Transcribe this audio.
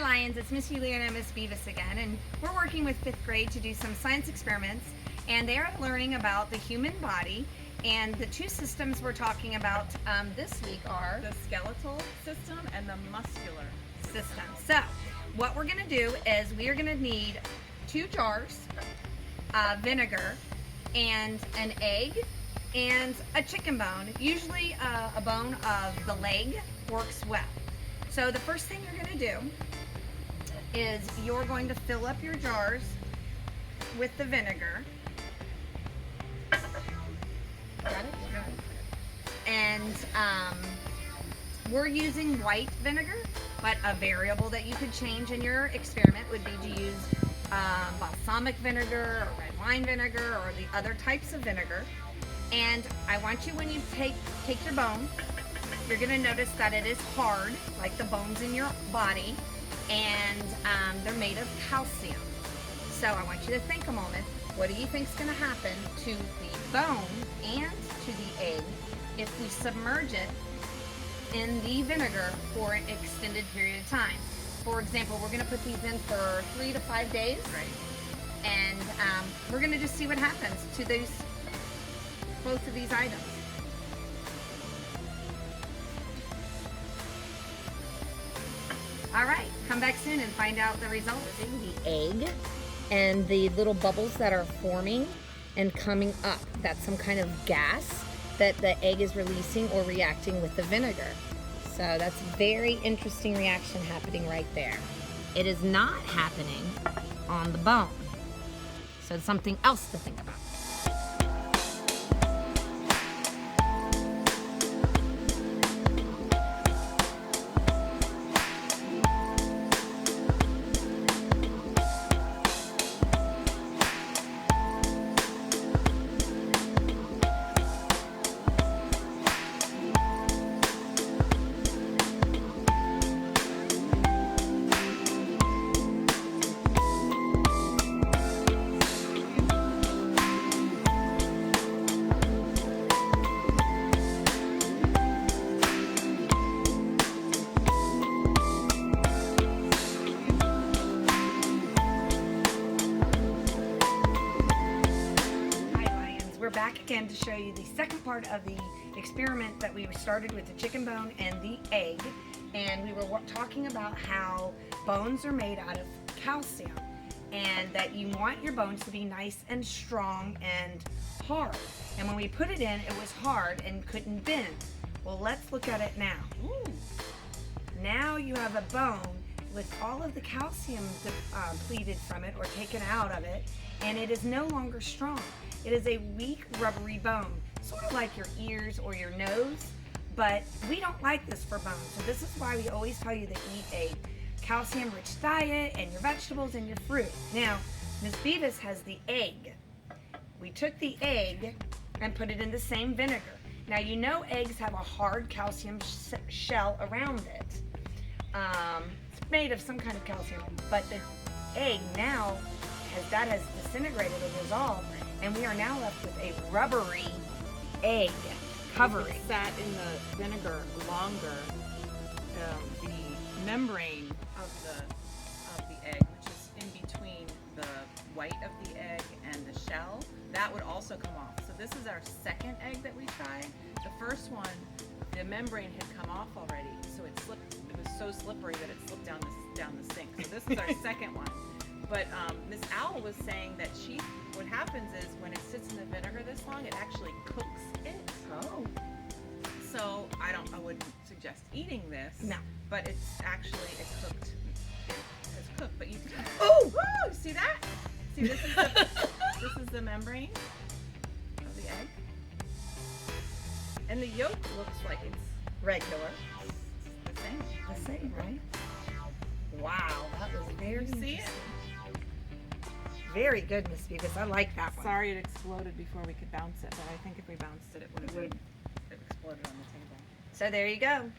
Lions, it's Miss Juliana and Miss Beavis again, and we're working with 5th grade to do some science experiments, and they're learning about the human body, and the two systems we're talking about this week are the skeletal system and the muscular system. So what we're going to do is we are going to need 2 jars, vinegar, and an egg, and a chicken bone. Usually a bone of the leg works well. So the first thing you're going to do is you're going to fill up your jars with the vinegar. Got it? And we're using white vinegar, but a variable that you could change in your experiment would be to use balsamic vinegar or red wine vinegar or the other types of vinegar. And I want you, when you take your bone, you're going to notice that it is hard, like the bones in your body, and they're made of calcium. So I want you to think a moment. What do you think is going to happen to the bone and to the egg if we submerge it in the vinegar for an extended period of time? For example, we're going to put these in for 3 to 5 days, right? And we're going to just see what happens to both of these items. All right, come back soon and find out the results. The egg and the little bubbles that are forming and coming up, that's some kind of gas that the egg is releasing or reacting with the vinegar. So that's a very interesting reaction happening right there. It is not happening on the bone. So it's something else to think about. We're back again to show you the second part of the experiment that we started with the chicken bone and the egg. And we were talking about how bones are made out of calcium and that you want your bones to be nice and strong and hard. And when we put it in, it was hard and couldn't bend. Well, let's look at it now. Ooh. Now you have a bone with all of the calcium depleted from it or taken out of it, and it is no longer strong. It is a weak, rubbery bone, sort of like your ears or your nose, but we don't like this for bones. So this is why we always tell you to eat a calcium-rich diet and your vegetables and your fruit. Now, Miss Beavis has the egg. We took the egg and put it in the same vinegar. Now, you know eggs have a hard calcium shell around it. It's made of some kind of calcium, but the egg now has disintegrated or dissolved, and we are now left with a rubbery egg covering. If it sat in the vinegar longer, the membrane of the egg, which is in between the white of the egg and the shell, that would also come off. So this is our second egg that we tried. The first one, the membrane had come off already, so it slipped. It was so slippery that it slipped down the sink. So this is our second one. But Miss Owl was saying that what happens is when it sits in the vinegar this long, it actually cooks it. Oh. So I wouldn't suggest eating this. No. But it's cooked. It's cooked. But you can. Oh! Woo! See that? See, this is the membrane of the egg, and the yolk looks like it's Regular. the same. The same, right? Wow, that was very See it? Very good, Miss Beavis. I like that one. Sorry it exploded before we could bounce it, but I think if we bounced it, it would have exploded on the table. So there you go.